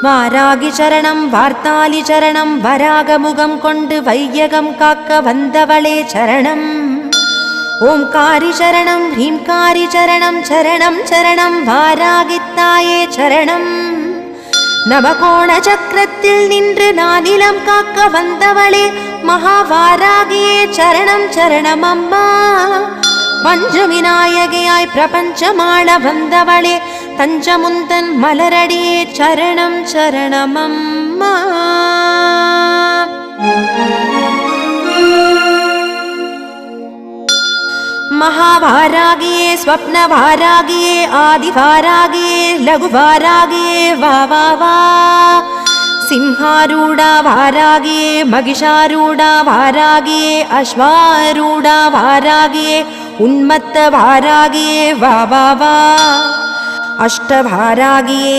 வாராகி சரணம் வார்த்தாலி சரணம் வராகமுகம் கொண்டு வையகம் காக்க வந்தவளே சரணம். ஓம்காரி சரணம் ஹ்ரீம்காரி சரணம் சரணம் சரணம் வாராகித்தாயே சரணம். நவகோண சக்கரத்தில் நின்று நானிலம் காக்க வந்தவளே மகாவாராகியே சரணம் சரணம் அம்மா. பஞ்சவிநாயகியாய் பிரபஞ்சமாள வந்தவளே தஞ்சமுந்தன் மலரடியே சரணம் சரணம் அம்மா. महावारागिये स्वप्नवारागिये आदिवारागिये लघुवारागिये वा वा वा. सिंहारूढा वारागिये महिषारूढा वारागिये अश्वारूढा वारागिये उन्मत्त वारागिये वा वा वा. अष्टवारागिये